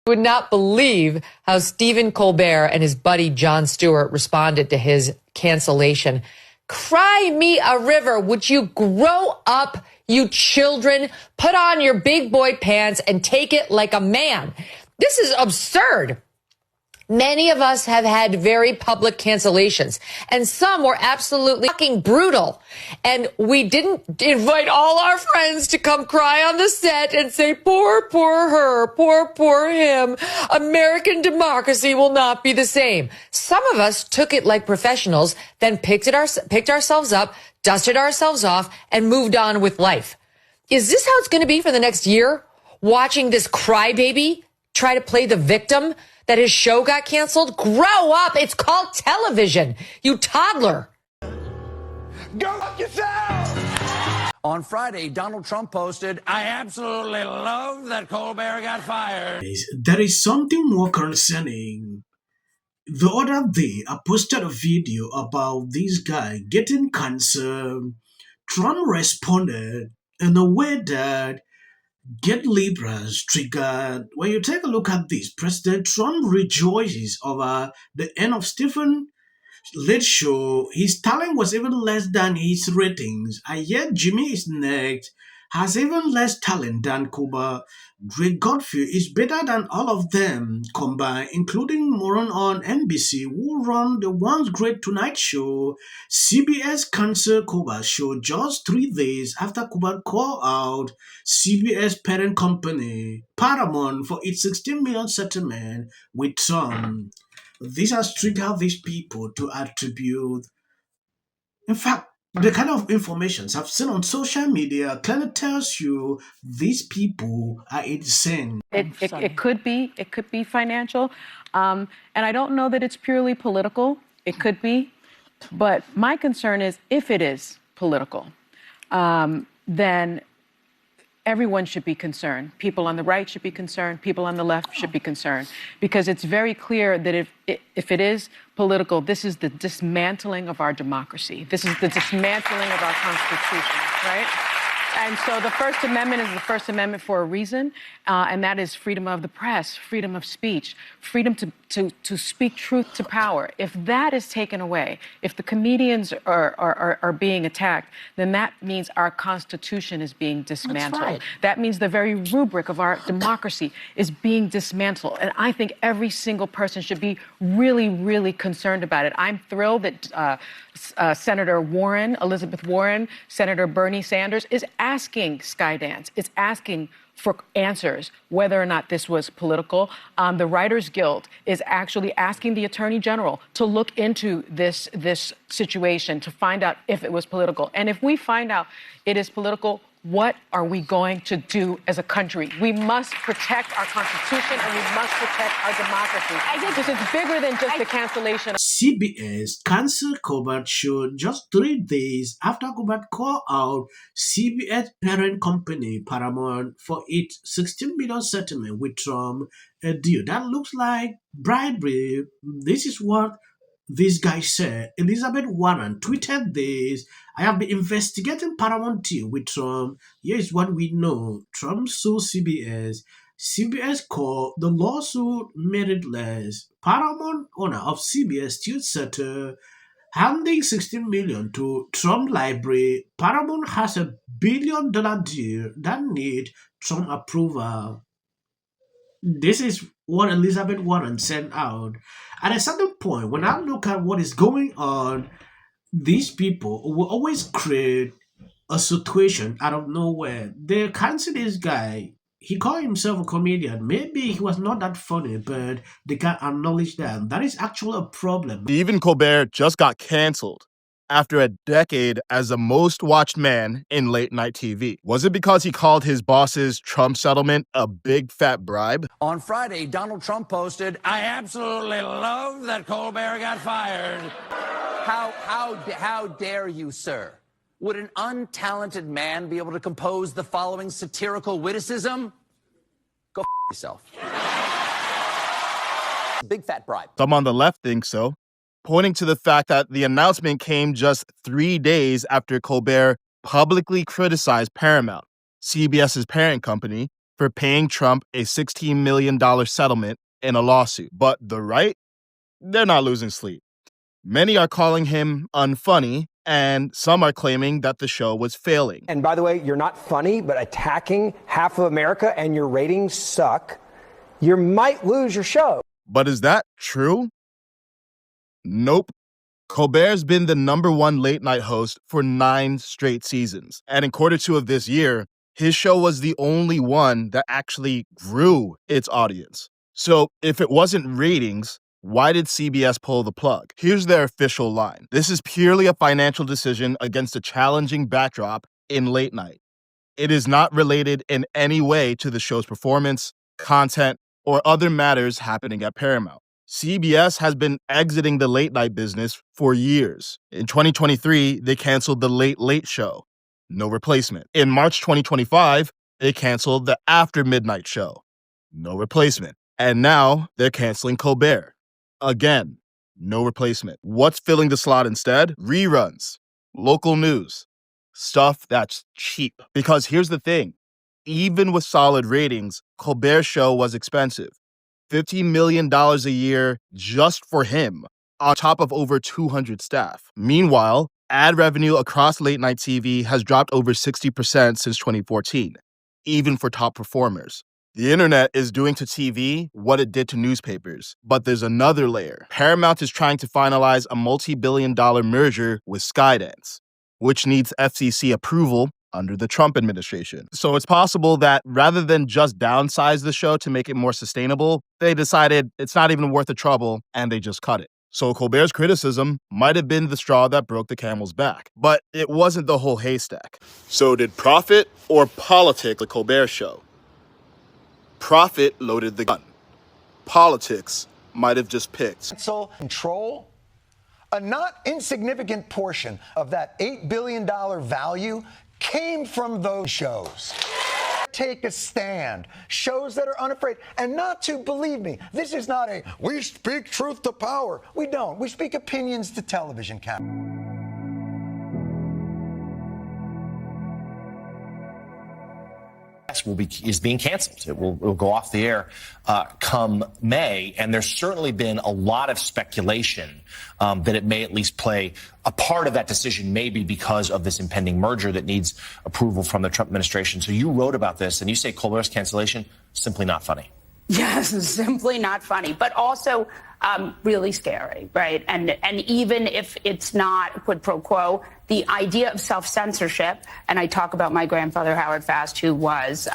Would not believe how Stephen Colbert and his buddy Jon Stewart responded to his cancellation. Cry me a river. Would you grow up, you children? Put on your big boy pants and take it like a man. This is absurd. Many of us have had very public cancellations, and some were absolutely fucking brutal. And we didn't invite all our friends to come cry on the set and say, poor, poor her, poor him. American democracy will not be the same. Some of us took it like professionals, then picked ourselves up, dusted ourselves off, and moved on with life. Is this how it's going to be for the next year? Watching this crybaby try to play the victim that his show got canceled? Grow up. It's called television, you toddler. Go fuck yourself! On Friday, Donald Trump posted, I absolutely love that Colbert got fired. There is something more concerning. The other day, I posted a video about this guy getting cancer. Trump responded in a way that get Libras triggered. When you take a look at this, President Trump rejoices over the end of Stephen late show. His talent was even less than his ratings, and yet Jimmy is next, has even less talent than Cuba. Greg Godfrey is better than all of them combined, including Moron on NBC, who run the once great Tonight Show. CBS canceled Cuba's show just 3 days after Cuba called out CBS parent company Paramount for its $16 million settlement with Trump. This has triggered these people to attribute. In fact, the kind of information I've seen on social media clearly tells you these people are insane. It could be financial, and I don't know that it's purely political. It could be, but my concern is if it is political, then everyone should be concerned. People on the right should be concerned. People on the left should be concerned, because it's very clear that if it is political, this is the dismantling of our democracy. This is the dismantling of our Constitution, right? And so the First Amendment is the First Amendment for a reason, and that is freedom of the press, freedom of speech, freedom to speak truth to power. If that is taken away, if the comedians are being attacked, then that means our Constitution is being dismantled. Right. That means the very rubric of our democracy is being dismantled. And I think every single person should be really, really concerned about it. I'm thrilled that Senator Warren, Elizabeth Warren, Senator Bernie Sanders is asking Skydance, is asking for answers whether or not this was political. The Writers Guild is actually asking the Attorney General to look into this situation to find out if it was political. And if we find out it is political, what are we going to do as a country? We must protect our Constitution and we must protect our democracy. This is bigger than just the cancellation. CBS canceled Colbert show just 3 days after Colbert called out CBS parent company Paramount for its $16 million settlement with Trump, a deal that looks like bribery. This is what this guy said. Elizabeth Warren tweeted this. I have been investigating Paramount deal with Trump. Here is what we know. Trump sued CBS. CBS called the lawsuit meritless. Paramount owner of CBS still settled, handing $16 million to Trump library. Paramount has a $1 billion deal that needs Trump approval. This is what Elizabeth Warren sent out. At a certain point, when I look at what is going on, these people will always create a situation out of nowhere. They cancel this guy. He called himself a comedian. Maybe he was not that funny, but they can't acknowledge that. That is actually a problem. Stephen Colbert just got canceled after a decade as the most watched man in late night TV. Was it because he called his boss's Trump settlement a big fat bribe? On Friday, Donald Trump posted, I absolutely love that Colbert got fired. How dare you, sir? Would an untalented man be able to compose the following satirical witticism? Go yourself. Big fat bribe. Some on the left think so, pointing to the fact that the announcement came just 3 days after Colbert publicly criticized Paramount, CBS's parent company, for paying Trump a $16 million settlement in a lawsuit. But the right, they're not losing sleep. Many are calling him unfunny, and some are claiming that the show was failing. And by the way, you're not funny, but attacking half of America and your ratings suck. You might lose your show. But is that true? Nope. Colbert's been the #1 late-night host for 9 straight seasons. And in Q2 of this year, his show was the only one that actually grew its audience. So if it wasn't ratings, why did CBS pull the plug? Here's their official line. This is purely a financial decision against a challenging backdrop in late night. It is not related in any way to the show's performance, content, or other matters happening at Paramount. CBS has been exiting the late night business for years. In 2023, they canceled The Late Late Show. No replacement. In March 2025, they canceled The After Midnight Show. No replacement. And now they're canceling Colbert. Again, no replacement. What's filling the slot instead? Reruns, local news, stuff that's cheap. Because here's the thing, even with solid ratings, Colbert's show was expensive. $15 million a year just for him, on top of over 200 staff. Meanwhile, ad revenue across late night TV has dropped over 60% since 2014, even for top performers. The internet is doing to TV what it did to newspapers, but there's another layer. Paramount is trying to finalize a multi-billion-dollar merger with Skydance, which needs FCC approval under the Trump administration. So it's possible that rather than just downsize the show to make it more sustainable, they decided it's not even worth the trouble and they just cut it. So Colbert's criticism might have been the straw that broke the camel's back, but it wasn't the whole haystack. So did profit or politics the Colbert show? Profit loaded the gun. Politics might have just picked. Control. A not insignificant portion of that $8 billion value came from those shows. Take a stand. Shows that are unafraid. And not to, believe me, this is not a, we speak truth to power. We don't. We speak opinions to television cameras. Is being canceled. It will go off the air come May, and there's certainly been a lot of speculation that it may at least play a part of that decision, maybe because of this impending merger that needs approval from the Trump administration. So you wrote about this, and you say Colbert's cancellation, simply not funny. Yes, simply not funny, but also really scary, right? And even if it's not quid pro quo, the idea of self-censorship, and I talk about my grandfather Howard Fast, who was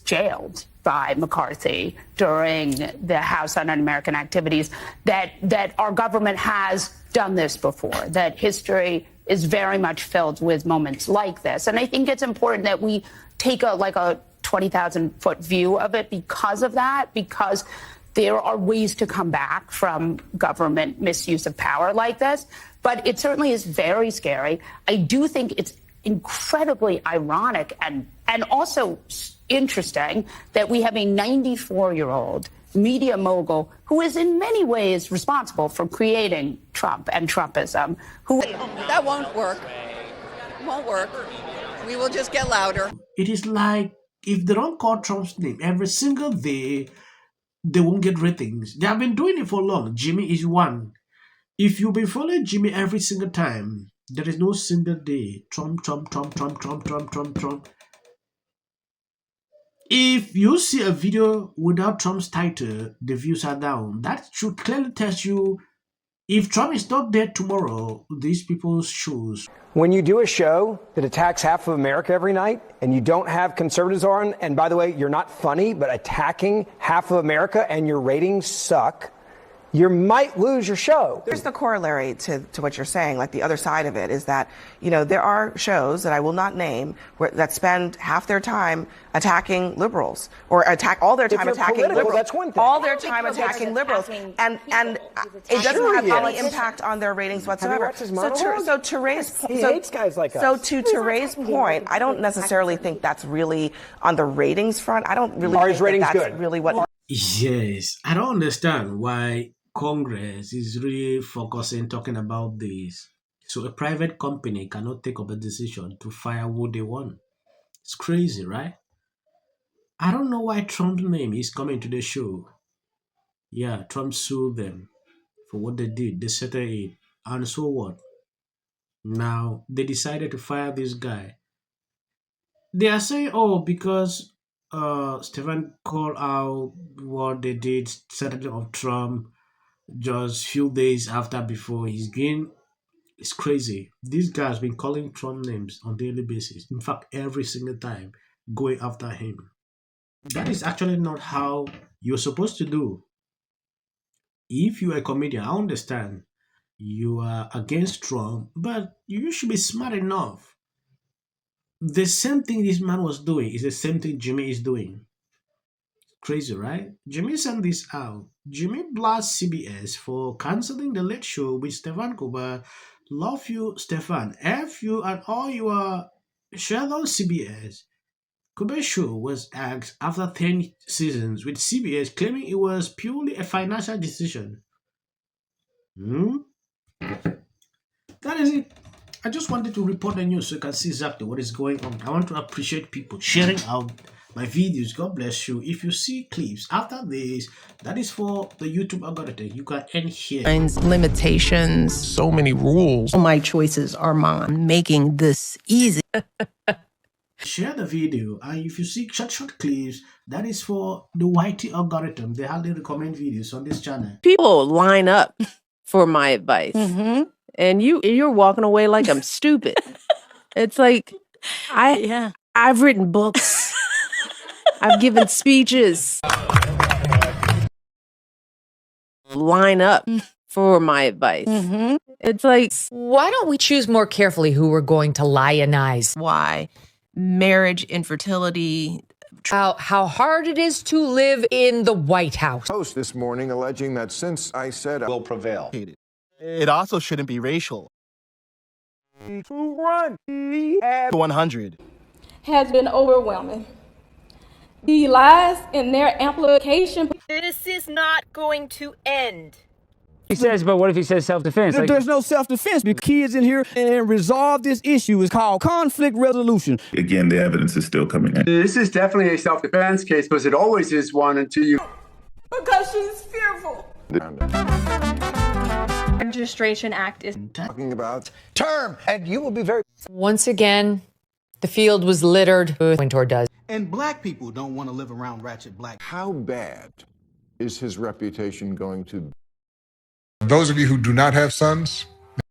jailed by McCarthy during the House on Un-American Activities, that our government has done this before, that history is very much filled with moments like this. And I think it's important that we take a 20,000-foot view of it because of that, because there are ways to come back from government misuse of power like this. But it certainly is very scary. I do think it's incredibly ironic and also interesting that we have a 94-year-old media mogul who is in many ways responsible for creating Trump and Trumpism. That won't work. It won't work. We will just get louder. It is like if they don't call Trump's name every single day, they won't get ratings. They have been doing it for long. Jimmy is one. If you be following Jimmy every single time, there is no single day Trump. If you see a video without Trump's title, the views are down. That should clearly tell you if Trump is not there tomorrow, these people's shoes. When you do a show that attacks half of America every night and you don't have conservatives on, and by the way, you're not funny, but attacking half of America and your ratings suck, you might lose your show. Here's the corollary to what you're saying, like the other side of it is that, there are shows that I will not name that spend half their time attacking liberals or all their time attacking liberals. That's one thing. All their time attacking liberals. And it doesn't have any impact on their ratings whatsoever. So to Ray's point, he hates guys like us. So to Ray's point, I don't necessarily think that's really on the ratings front. I don't really think that's really what. Yes, I don't understand why Congress is really talking about this. So a private company cannot take up a decision to fire who they want. It's crazy, right? I don't know why Trump's name is coming to the show. Yeah, Trump sued them for what they did. They settled it. And so what? Now they decided to fire this guy. They are saying, oh, because Stephen called out what they did, Saturday of Trump, just few days after before he's gained. It's crazy. This guy has been calling Trump names on daily basis. In fact, every single time, going after him. That is actually not how you're supposed to do. If you're a comedian, I understand you are against Trump, but you should be smart enough. The same thing this man was doing is the same thing Jimmy is doing. Crazy, right? Jimmy sent this out. Jimmy blasts CBS for canceling the late show with Stephen Colbert. Love you, Stefan. F you and all your shared on CBS. Colbert's show was axed after 10 seasons, with CBS claiming it was purely a financial decision. That is it. I just wanted to report the news so you can see exactly what is going on. I want to appreciate people sharing out my videos. God bless you. If you see clips after this, that is for the YouTube algorithm. You can end here. Limitations. So many rules. My choices are mine. I'm making this easy. Share the video, and if you see short clips, that is for the YT algorithm. They hardly recommend videos on this channel. People line up for my advice, and you're walking away like I'm stupid. It's like I've written books, I've given speeches. Line up for my advice. It's like, Why don't we choose more carefully who we're going to lionize? why? Marriage, infertility. How hard it is to live in the White House. Post this morning alleging that since I said will prevail. It also shouldn't be racial. 100. Has been overwhelming. The lies and their amplification. This is not going to end. He says, but what if he says self-defense? There's no self-defense. The kids in here and resolve this issue is called conflict resolution. Again, the evidence is still coming in. This is definitely a self-defense case because it always is one until you... Because she's fearful. Registration Act is talking about term, and you will be very... Once again, the field was littered with Wintour does. And black people don't want to live around ratchet black. How bad is his reputation going to be? Those of you who do not have sons,